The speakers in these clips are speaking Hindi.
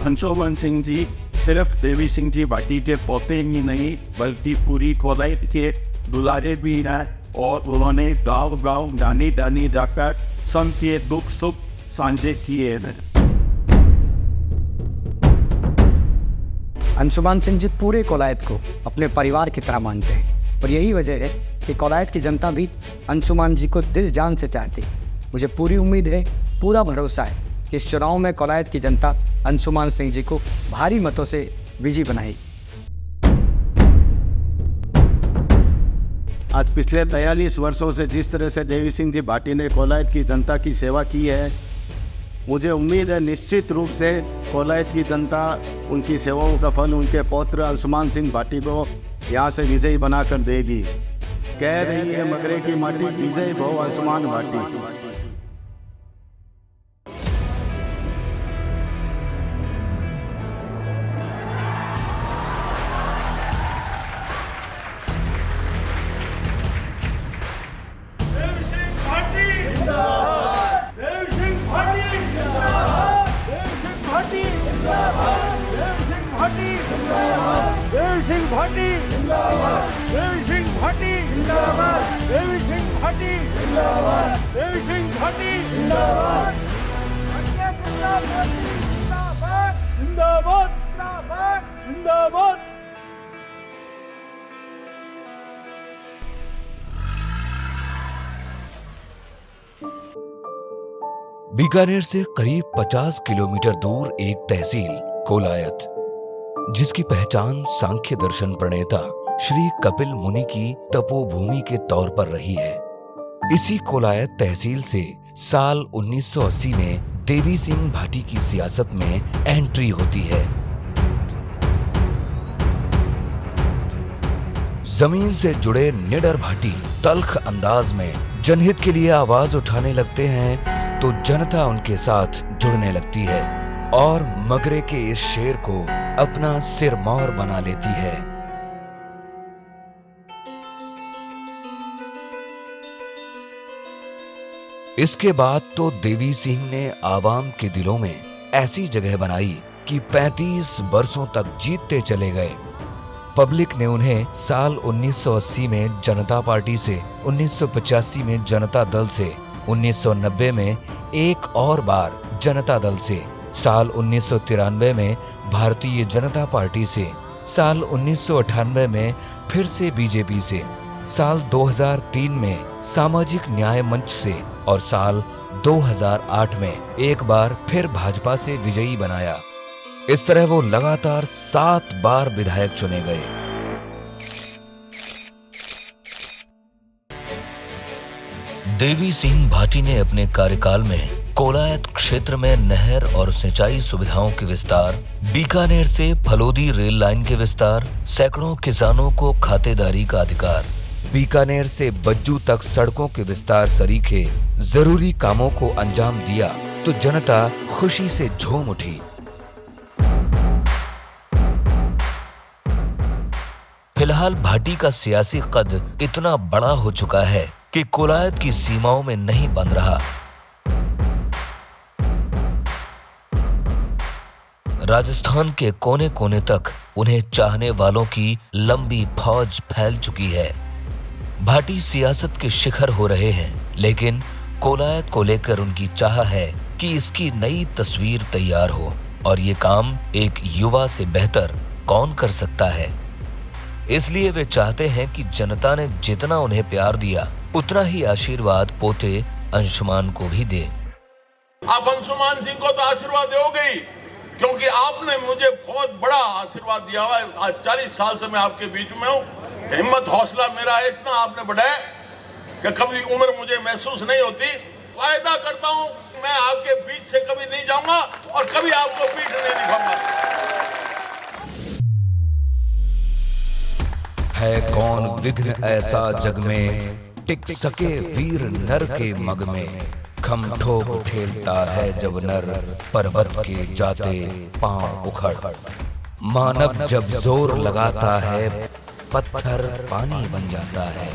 अंशुमान सिंह जी सिर्फ देवी सिंह जी भाटी के पोते ही नहीं बल्कि पूरी कोलायत के दुलारे भी हैं और उन्होंने गांव गांव डानी डानी जाकर सबके दुख सुख साझे किए हैं। अंशुमान सिंह जी पूरे कोलायत को अपने परिवार की तरह मानते हैं और यही वजह है कि कोलायत की जनता भी अंशुमान जी को दिल जान से चाहती है। मुझे पूरी उम्मीद है, पूरा भरोसा है कि इस चुनाव में कोलायत की जनता अंशुमान सिंह जी को भारी मतों से विजयी बनाएगी। आज पिछले 43 वर्षों से जिस तरह से देवी सिंह जी भाटी ने कोलायत की जनता की सेवा की है, मुझे उम्मीद है निश्चित रूप से कोलायत की जनता उनकी सेवाओं का फल उनके पौत्र अंशुमान सिंह भाटी को यहाँ से विजयी बनाकर देगी। कह रही है मगरे की माटी, विजय भव अंशुमान भाटी। देवी सिंह भाटी जिंदाबाद, देवी सिंह भाटी जिंदाबाद, देवी सिंह भाटी जिंदाबाद, देवी सिंह भाटी जिंदाबाद, जिंदाबाद जिंदाबाद जिंदाबाद। बीकानेर से करीब 50 किलोमीटर दूर एक तहसील कोलायत, जिसकी पहचान सांख्य दर्शन प्रणेता श्री कपिल मुनि की तपोभूमि के तौर पर रही है। इसी कोलायत तहसील से साल 1980 में देवी सिंह भाटी की सियासत में एंट्री होती है। जमीन से जुड़े निडर भाटी तल्ख अंदाज में जनहित के लिए आवाज उठाने लगते हैं तो जनता उनके साथ जुड़ने लगती है और मगरे के इस शेर को अपना सिरमौर बना लेती है। इसके बाद तो देवी सिंह ने आवाम के दिलों में ऐसी जगह बनाई कि 35 बरसों तक जीतते चले गए। पब्लिक ने उन्हें साल 1980 में जनता पार्टी से, 1985 में जनता दल से, 1990 में एक और बार जनता दल से, साल 1993 में भारतीय जनता पार्टी से, साल 1998 में फिर से बीजेपी से, साल 2003 में सामाजिक न्याय मंच से और साल 2008 में एक बार फिर भाजपा से विजयी बनाया। इस तरह वो लगातार 7 बार विधायक चुने गए। देवी सिंह भाटी ने अपने कार्यकाल में कोलायत क्षेत्र में नहर और सिंचाई सुविधाओं के विस्तार, बीकानेर से फलोदी रेल लाइन के विस्तार, सैकड़ों किसानों को खातेदारी का अधिकार, बीकानेर से बज्जू तक सड़कों के विस्तार सरीखे जरूरी कामों को अंजाम दिया तो जनता खुशी से झूम उठी। फिलहाल भाटी का सियासी कद इतना बड़ा हो चुका है कि कोलायत की सीमाओं में नहीं बंध रहा। राजस्थान के कोने कोने तक उन्हें चाहने वालों की लंबी फौज फैल चुकी है। भाटी सियासत के शिखर हो रहे हैं, लेकिन कोलायत को लेकर उनकी चाह है कि इसकी नई तस्वीर तैयार हो और ये काम एक युवा से बेहतर कौन कर सकता है। इसलिए वे चाहते हैं कि जनता ने जितना उन्हें प्यार दिया उतना ही आशीर्वाद पोते अंशुमान को भी दे। आप अंशुमान सिंह को तो आशीर्वाद दोगे ही, क्योंकि आपने मुझे बहुत बड़ा आशीर्वाद दिया हुआ है। आज 40 साल से मैं आपके बीच में हूँ। हिम्मत हौसला मेरा इतना आपने बढ़ाया कि कभी उम्र मुझे महसूस नहीं होती। वायदा करता हूँ मैं आपके बीच से कभी नहीं जाऊंगा और कभी आपको पीठ नहीं दिखाऊंगा। है कौन विघ्न ऐसा जग में, टिक सके वीर नर के मग में, खम ठोक ठेलता है जब नर, पर्वत के जाते पांव उखड़, मानव जब जोर लगाता है पत्थर पानी बन जाता है।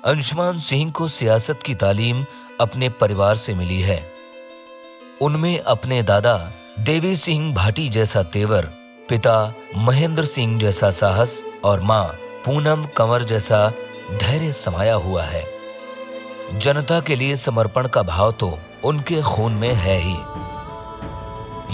अंशुमान सिंह को सियासत की तालीम अपने परिवार से मिली है। उनमें अपने दादा देवी सिंह भाटी जैसा तेवर, पिता महेंद्र सिंह जैसा साहस और मां पूनम कंवर जैसा धैर्य समाया हुआ है। जनता के लिए समर्पण का भाव तो उनके खून में है ही।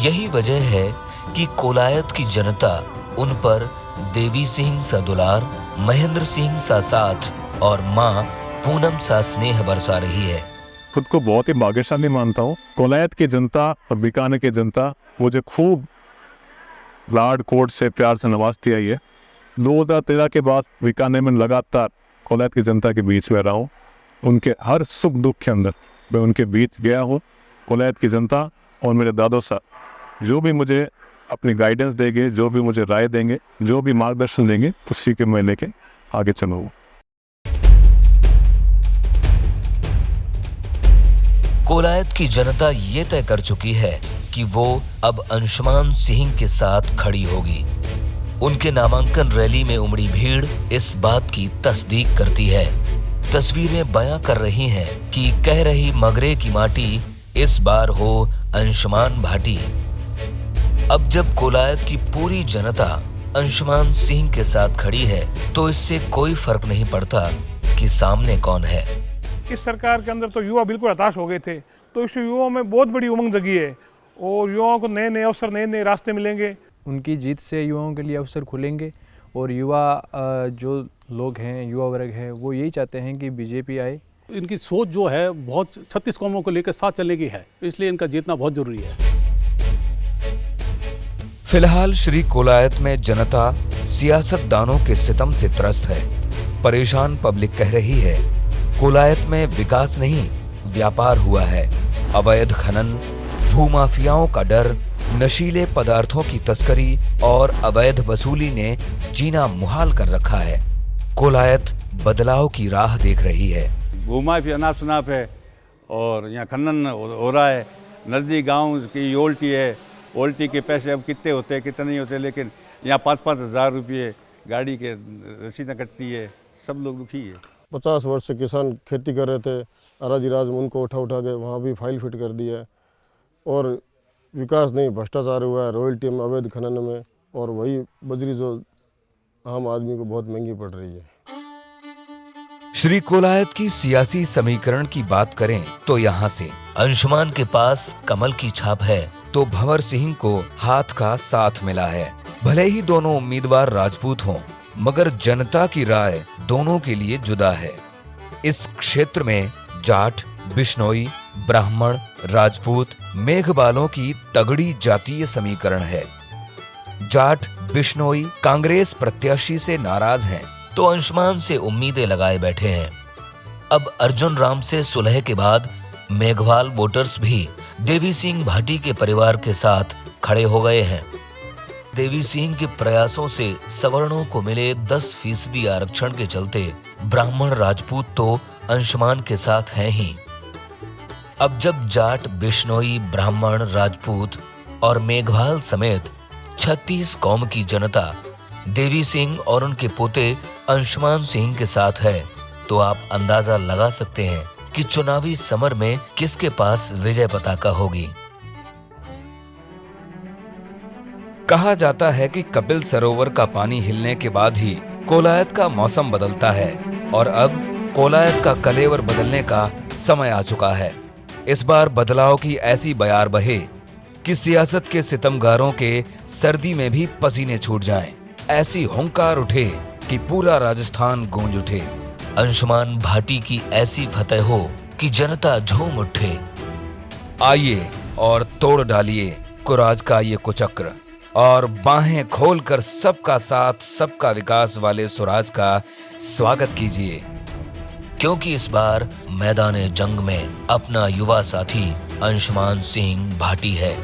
यही वजह है कि कोलायत की जनता उन पर देवी सिंह सा दुलार, महेंद्र सिंह सा साथ और मां पूनम सा स्नेह बरसा रही है। खुद को बहुत ही भाग्यशाली मानता हूँ। कोलायत की जनता और बीकानेर की जनता मुझे खूब लाड कोट से प्यार से नवाजती आई है। 2013 के बाद बीकानेर में लगातार कोलायत की जनता के बीच में रहा हूँ। उनके हर सुख दुख के अंदर मैं उनके बीच गया हूँ। कोलायत की जनता और मेरे दादो साहब जो भी मुझे अपनी गाइडेंस देंगे, जो भी मुझे राय देंगे, जो भी मार्गदर्शन देंगे, उसी के मैं लेके आगे चलूँगा। कोलायत की जनता ये तय कर चुकी है कि वो अब अंशुमान सिंह के साथ खड़ी होगी। उनके नामांकन रैली में उमड़ी भीड़ इस बात की तस्दीक करती है। तस्वीरें बयां कर रही हैं कि कह रही मगरे की माटी इस बार हो अंशुमान भाटी। अब जब कोलायत की पूरी जनता अंशुमान सिंह के साथ खड़ी है तो इससे कोई फर्क नहीं पड़ता कि सामने कौन है। इस सरकार के अंदर तो युवा बिल्कुल हताश हो गए थे, तो इस युवाओं में बहुत बड़ी उमंग जगी है और युवाओं को नए नए अवसर, नए नए रास्ते मिलेंगे। उनकी जीत से युवाओं के लिए अवसर खुलेंगे और युवा जो लोग हैं, युवा वर्ग है, वो यही चाहते हैं कि बीजेपी आए। इनकी सोच जो है बहुत 36 कौमों को लेकर साथ चलने की है, इसलिए इनका जीतना बहुत जरूरी है। फिलहाल श्री कोलायत में जनता सियासतदानों के सितम से त्रस्त है। परेशान पब्लिक कह रही है कोलायत में विकास नहीं, व्यापार हुआ है। अवैध खनन, भूमाफियाओं का डर, नशीले पदार्थों की तस्करी और अवैध वसूली ने जीना मुहाल कर रखा है। कोलायत बदलाव की राह देख रही है। भूमाफिया अनाप शनाप है और यहाँ खनन हो रहा है। नजदीक गांव की ओल्टी है, ओल्टी के पैसे अब कितने होते हैं कितने नहीं होते, लेकिन यहाँ 5-5 हज़ार रुपये गाड़ी के रसीदें कटती है। सब लोग दुखी है। 50 वर्ष से किसान खेती कर रहे थे, अराजी राज में उनको उठा के वहाँ भी फाइल फिट कर दी है और विकास नहीं, भ्रष्टाचार हुआ है रॉयल्टी में, अवैध खनन में, और वही बजरी जो आम आदमी को बहुत महंगी पड़ रही है। श्री कोलायत की सियासी समीकरण की बात करें तो यहाँ से अंशुमान के पास कमल की छाप है तो भंवर सिंह को हाथ का साथ मिला है। भले ही दोनों उम्मीदवार राजपूत हों, मगर जनता की राय दोनों के लिए जुदा है। इस क्षेत्र में जाट, बिश्नोई, ब्राह्मण, राजपूत, मेघवालों की तगड़ी जातीय समीकरण है। जाट, बिश्नोई कांग्रेस प्रत्याशी से नाराज हैं, तो अंशुमान से उम्मीदें लगाए बैठे हैं। अब अर्जुन राम से सुलह के बाद मेघवाल वोटर्स भी देवी सिंह भाटी के परिवार के साथ खड़े हो गए हैं। देवी सिंह के प्रयासों से सवर्णों को मिले 10% आरक्षण के चलते ब्राह्मण राजपूत तो अंशुमान के साथ हैं ही। अब जब जाट, बिश्नोई, ब्राह्मण, राजपूत और मेघवाल समेत 36 कौम की जनता देवी सिंह और उनके पोते अंशुमान सिंह के साथ है, तो आप अंदाजा लगा सकते हैं कि चुनावी समर में किसके पास विजय पताका होगी। कहा जाता है कि कपिल सरोवर का पानी हिलने के बाद ही कोलायत का मौसम बदलता है और अब कोलायत का कलेवर बदलने का समय आ चुका है। इस बार बदलाव की ऐसी बयार बहे कि सियासत के सितमगारों के सर्दी में भी पसीने छूट जाएं। ऐसी हुंकार उठे कि पूरा राजस्थान गूंज उठे। अंशुमान भाटी की ऐसी फतेह हो कि जनता झूम उठे। आइए और तोड़ डालिए कुराज का ये कुचक्र और बाहें खोलकर सबका साथ, सबका विकास वाले स्वराज का स्वागत कीजिए, क्योंकि इस बार मैदान जंग में अपना युवा साथी अंशुमान सिंह भाटी है।